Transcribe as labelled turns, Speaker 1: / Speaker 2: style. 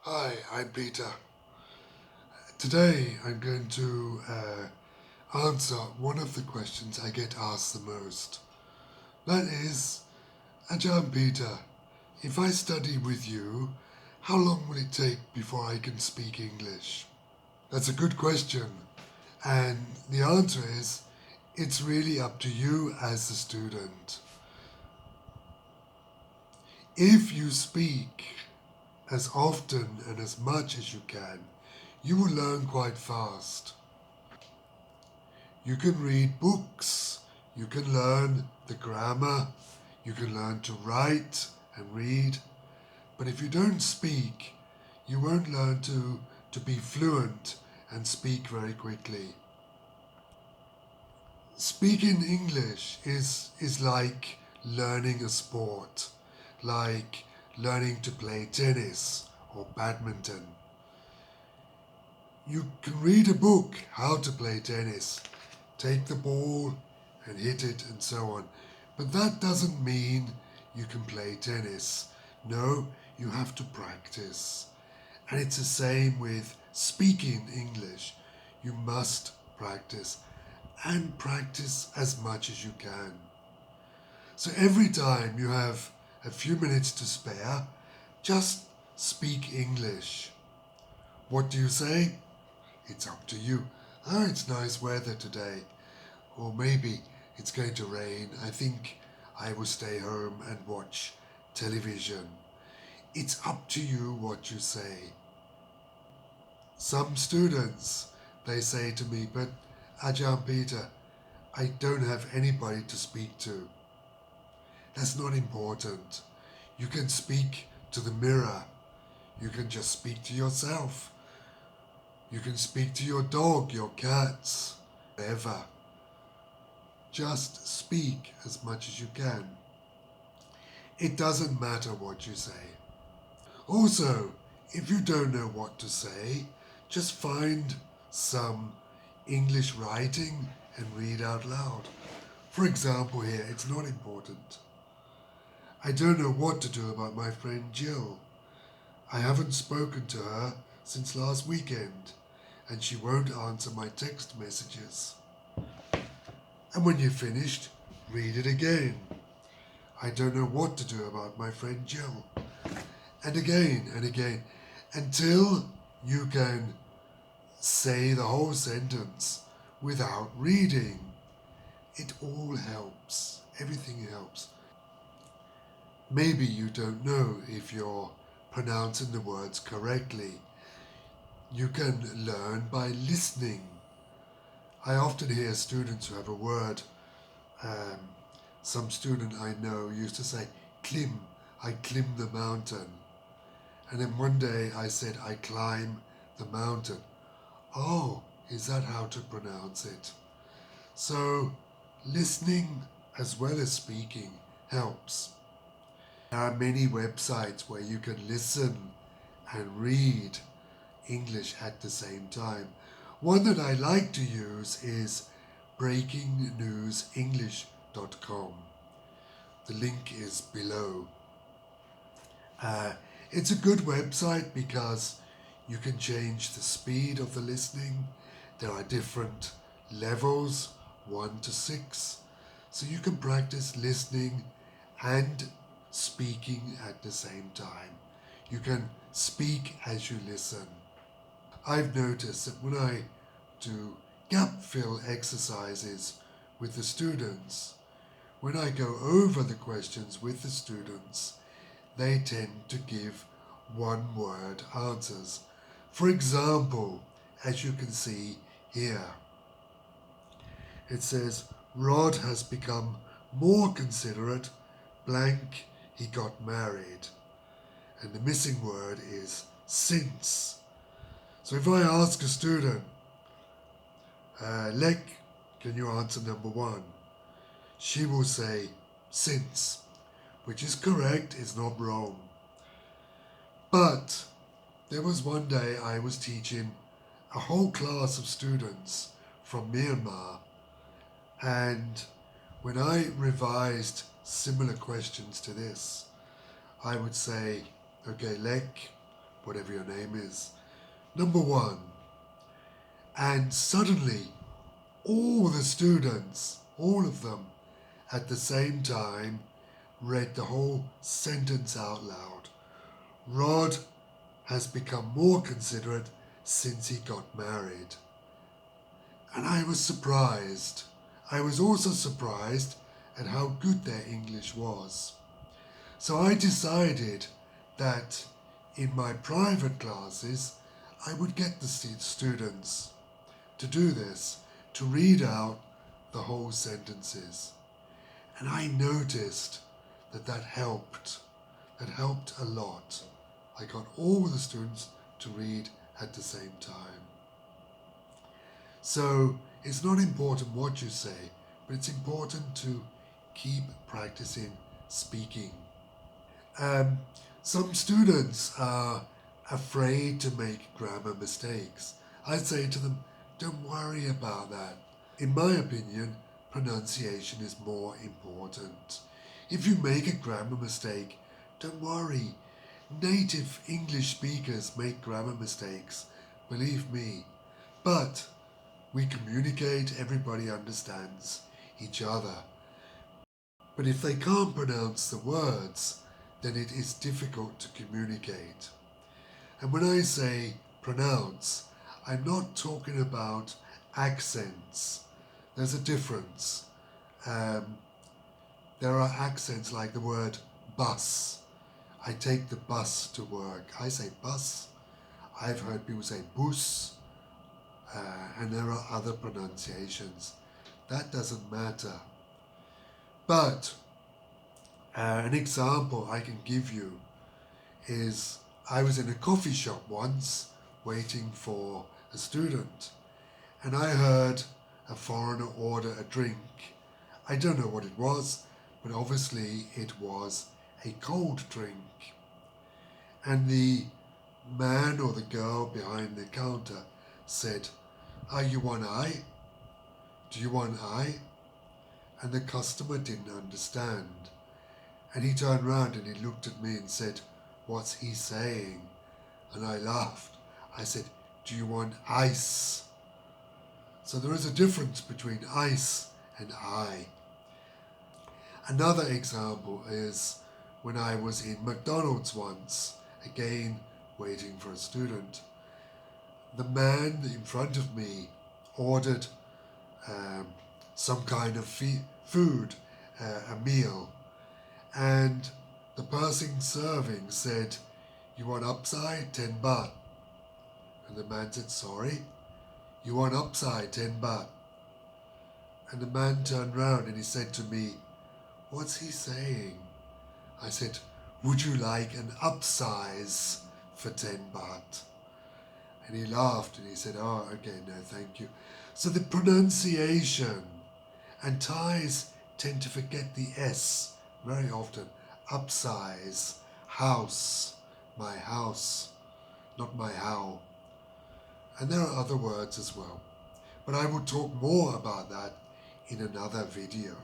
Speaker 1: Hi, I'm Peter. Today I'm going to answer one of the questions I get asked the most. That is, Ajahn Peter, if I study with you, how long will it take before I can speak English? That's a good question. And the answer is, it's really up to you as the student. If you speak as often and as much as you can, you will learn quite fast. You can read books, you can learn the grammar, you can learn to write and read, but if you don't speak, you won't learn to be fluent and speak very quickly. Speaking English is like learning a sport, like learning to play tennis or badminton. You can read a book how to play tennis, take the ball and hit it and so on. But that doesn't mean you can play tennis. No, you have to practice. And it's the same with speaking English. You must practice and practice as much as you can. So every time you have a few minutes to spare, just speak English. What do you say? It's up to you. Oh, it's nice weather today. Or maybe it's going to rain. I think I will stay home and watch television. It's up to you what you say. Some students, they say to me, but Ajahn Peter, I don't have anybody to speak to. That's not important. You can speak to the mirror. You can just speak to yourself. You can speak to your dog, your cats, whatever. Just speak as much as you can. It doesn't matter what you say. Also, if you don't know what to say, just find some English writing and read out loud. For example, here, it's not important. I don't know what to do about my friend Jill. I haven't spoken to her since last weekend, and she won't answer my text messages. And when you're finished, read it again. I don't know what to do about my friend Jill. And again, until you can say the whole sentence without reading. It all helps. Everything helps. Maybe you don't know if you're pronouncing the words correctly. You can learn by listening. I often hear students who have a word. Some student I know used to say, climb, I climb the mountain. And then one day I said, I climb the mountain. Oh, is that how to pronounce it? So, listening as well as speaking helps. There are many websites where you can listen and read English at the same time. One that I like to use is breakingnewsenglish.com. The link is below. It's a good website because you can change the speed of the listening. There are different levels, 1 to 6. So you can practice listening and speaking at the same time. You can speak as you listen. I've noticed that when I do gap fill exercises with the students, when I go over the questions with the students, they tend to give one-word answers. For example, as you can see here, it says, Rod has become more considerate, blank, he got married. And the missing word is since. So if I ask a student, Lek, can you answer number 1? She will say, since, which is correct, it's not wrong. But there was one day I was teaching a whole class of students from Myanmar, and when I revised similar questions to this, I would say, okay, Lek, whatever your name is. Number 1. And suddenly, all the students, all of them, at the same time, read the whole sentence out loud. Rod has become more considerate since he got married. And I was surprised. I was also surprised at how good their English was. So I decided that in my private classes, I would get the students to do this, to read out the whole sentences. And I noticed that helped. That helped a lot. I got all the students to read at the same time. So it's not important what you say, but it's important to keep practicing speaking. Some students are afraid to make grammar mistakes. I say to them, don't worry about that. In my opinion, pronunciation is more important. If you make a grammar mistake, don't worry. Native English speakers make grammar mistakes, believe me. But we communicate, everybody understands each other. But if they can't pronounce the words, then it is difficult to communicate. And when I say pronounce, I'm not talking about accents. There's a difference. There are accents like the word bus. I take the bus to work. I say bus. I've heard people say bus. And there are other pronunciations. That doesn't matter. But an example I can give you is I was in a coffee shop once waiting for a student, and I heard a foreigner order a drink. I don't know what it was, but obviously it was a cold drink. And the man or the girl behind the counter said, you want aye? Do you want aye? And the customer didn't understand. And he turned around and he looked at me and said, what's he saying? And I laughed. I said, do you want ice? So there is a difference between ice and I. Another example is when I was in McDonald's once, again waiting for a student. The man in front of me ordered some kind of food, a meal, and the person serving said, you want upside 10 baht? And the man said, sorry? You want upside 10 baht? And the man turned round and he said to me, what's he saying? I said, would you like an upsize for 10 baht? And he laughed and he said, oh, okay, no, thank you. So the pronunciation, and Thais tend to forget the S very often. Upsize, house, my house, not my how. And there are other words as well. But I will talk more about that in another video.